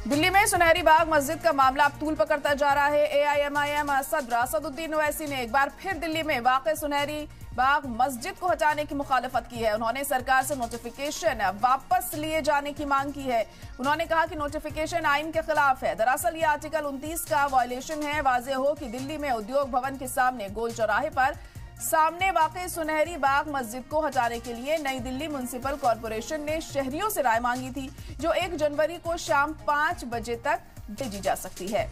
दिल्ली में सुनहरी बाग मस्जिद का मामला अब तूल पकड़ता जा रहा है। एआईएमआईएम सदर असदुद्दीन ओवैसी ने एक बार फिर दिल्ली में वाक़े सुनहरी बाग मस्जिद को हटाने की मुखालफत की है। उन्होंने सरकार से नोटिफिकेशन वापस लिए जाने की मांग की है। उन्होंने कहा कि नोटिफिकेशन आइन के खिलाफ है। दरअसल ये आर्टिकल 29 का वायलेशन है। वाज़ेह हो कि दिल्ली में उद्योग भवन के सामने गोल चौराहे पर सामने वाक़ई सुनहरी बाग मस्जिद को हटाने के लिए नई दिल्ली म्युनिसिपल कॉरपोरेशन ने शहरियों से राय मांगी थी, जो 1 जनवरी को शाम 5 बजे तक भेजी जा सकती है।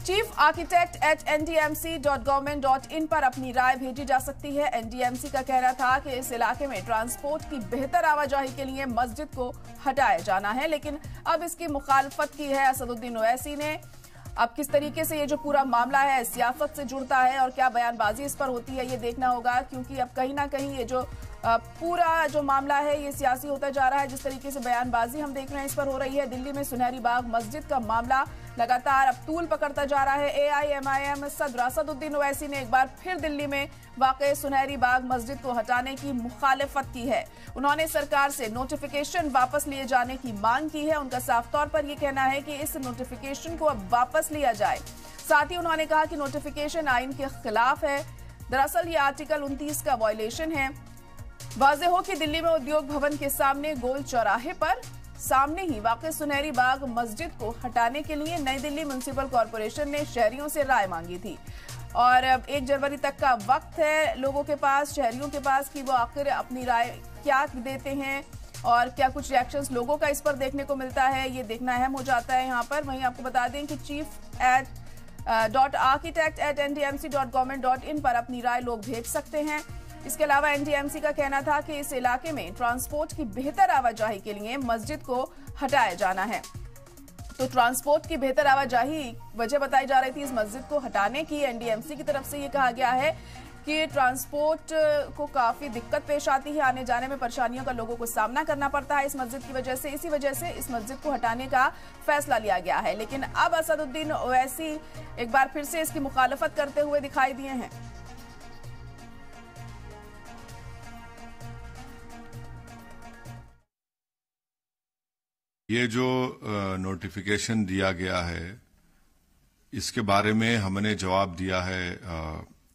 चीफ आर्किटेक्ट @ndmc.government.in पर अपनी राय भेजी जा सकती है। एनडीएमसी का कहना था कि इस इलाके में ट्रांसपोर्ट की बेहतर आवाजाही के लिए मस्जिद को हटाया जाना है, लेकिन अब इसकी मुखालफत की है असदुद्दीन ओवैसी ने। अब किस तरीके से ये जो पूरा मामला है सियासत से जुड़ता है और क्या बयानबाजी इस पर होती है, ये देखना होगा, क्योंकि अब कहीं ना कहीं ये जो पूरा जो मामला है ये सियासी होता जा रहा है। जिस तरीके से बयानबाजी हम देख रहे हैं इस पर हो रही है। दिल्ली में सुनहरी बाग मस्जिद का मामला लगातार अब तूल पकड़ता जा रहा है। एआईएमआईएम सदर असदुद्दीन ओवैसी ने एक बार फिर दिल्ली में वाक़ई सुनहरी बाग मस्जिद को हटाने की मुखालफत की है। उन्होंने सरकार से नोटिफिकेशन वापस लिए जाने की मांग की है। उनका साफ तौर पर यह कहना है कि इस नोटिफिकेशन को अब वापस लिया जाए। साथ ही उन्होंने कहा कि नोटिफिकेशन आइन के खिलाफ है। दरअसल ये आर्टिकल 29 का वायलेशन है। वाज़ेह हो कि दिल्ली में उद्योग भवन के सामने गोल चौराहे पर सामने ही वाक़ई सुनहरी बाग मस्जिद को हटाने के लिए नई दिल्ली म्युनिसिपल कॉरपोरेशन ने शहरियों से राय मांगी थी और 1 जनवरी तक का वक्त है लोगों के पास, शहरियों के पास, कि वो आखिर अपनी राय क्या देते हैं और क्या कुछ रिएक्शंस लोगों का इस पर देखने को मिलता है, ये देखना अहम हो जाता है यहाँ पर। वहीं आपको बता दें कि chief.architect@ndmc.government.in पर अपनी राय लोग भेज सकते हैं। इसके अलावा एनडीएमसी का कहना था कि इस इलाके में ट्रांसपोर्ट की बेहतर आवाजाही के लिए मस्जिद को हटाया जाना है। तो ट्रांसपोर्ट की बेहतर आवाजाही वजह बताई जा रही थी इस मस्जिद को हटाने की। एनडीएमसी की तरफ से ये कहा गया है कि ट्रांसपोर्ट को काफी दिक्कत पेश आती है, आने जाने में परेशानियों का लोगों को सामना करना पड़ता है इस मस्जिद की वजह से। इसी वजह से इस मस्जिद को हटाने का फैसला लिया गया है। लेकिन अब असदुद्दीन ओवैसी एक बार फिर से इसकी मुखालफत करते हुए दिखाई दिए हैं। ये जो नोटिफिकेशन दिया गया है इसके बारे में हमने जवाब दिया है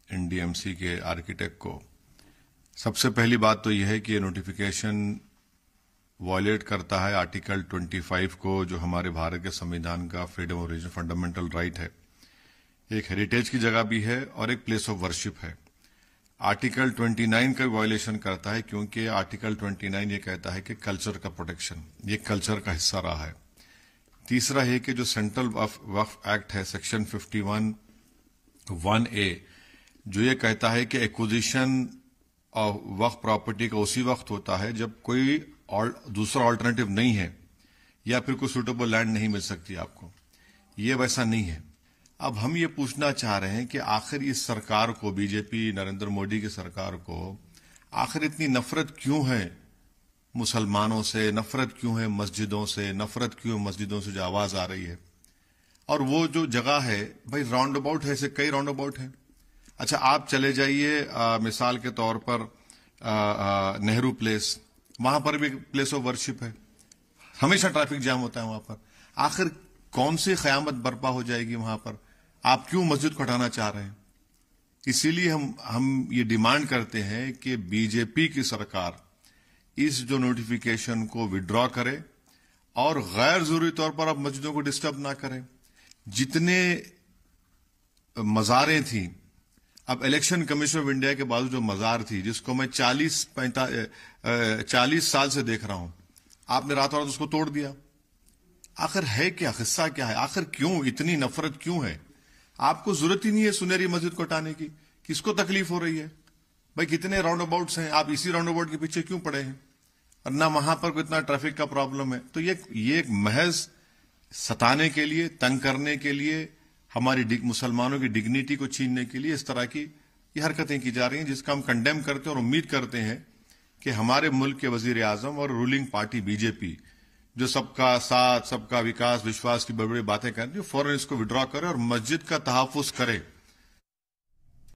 एनडीएमसी के आर्किटेक्ट को। सबसे पहली बात तो यह है कि ये नोटिफिकेशन वायलेट करता है आर्टिकल 25 को, जो हमारे भारत के संविधान का freedom of religion fundamental right है। एक हेरिटेज की जगह भी है और एक प्लेस ऑफ वर्शिप है। आर्टिकल 29 का वायलेशन करता है, क्योंकि आर्टिकल 29 ये कहता है कि कल्चर का प्रोटेक्शन, ये कल्चर का हिस्सा रहा है। तीसरा है कि जो सेंट्रल वक्फ एक्ट है सेक्शन 51(1)(a), जो ये कहता है कि एक्विजिशन ऑफ वक्फ प्रॉपर्टी का उसी वक्त होता है जब कोई दूसरा ऑल्टरनेटिव नहीं है या फिर कोई सुटेबल लैंड नहीं मिल सकती आपको। ये वैसा नहीं है। अब हम ये पूछना चाह रहे हैं कि आखिर इस सरकार को, बीजेपी नरेंद्र मोदी की सरकार को, आखिर इतनी नफरत क्यों है मुसलमानों से, नफरत क्यों है मस्जिदों से, नफरत क्यों है मस्जिदों से जो आवाज आ रही है। और वो जो जगह है भाई राउंड अबाउट है, ऐसे कई राउंड अबाउट है। अच्छा, आप चले जाइए मिसाल के तौर पर नेहरू प्लेस, वहां पर भी प्लेस ऑफ वर्शिप है, हमेशा ट्रैफिक जाम होता है वहां पर। आखिर कौन सी कयामत बर्पा हो जाएगी वहां पर? आप क्यों मस्जिद को हटाना चाह रहे हैं? इसीलिए हम ये डिमांड करते हैं कि बीजेपी की सरकार इस जो नोटिफिकेशन को विड्रॉ करे और गैर जरूरी तौर पर आप मस्जिदों को डिस्टर्ब ना करें। जितने मज़ारें थी, अब इलेक्शन कमीशन ऑफ इंडिया के बाद जो मज़ार थी, जिसको मैं 40 साल से देख रहा हूं, आपने रातों रात उसको तोड़ दिया। आखिर है क्या, हिस्सा क्या है? आखिर क्यों इतनी नफरत क्यों है? आपको जरूरत ही नहीं है सुनहरी मस्जिद को हटाने की, किसको तकलीफ हो रही है? भाई कितने राउंड अबाउट्स हैं, आप इसी राउंड अबाउट के पीछे क्यों पड़े हैं? और ना वहां पर कितना ट्रैफिक का प्रॉब्लम है। तो ये एक महज सताने के लिए, तंग करने के लिए, हमारी मुसलमानों की डिग्निटी को छीनने के लिए इस तरह की ये हरकतें की जा रही हैं, जिसका हम कंडेम करते हैं और उम्मीद करते हैं कि हमारे मुल्क के वजीर आजम और रूलिंग पार्टी बीजेपी, जो सबका साथ, सबका विकास, विश्वास की बड़ी बड़ी बातें कर रही है, फौरन इसको विड्रॉ करे और मस्जिद का तहफ्फुज करे।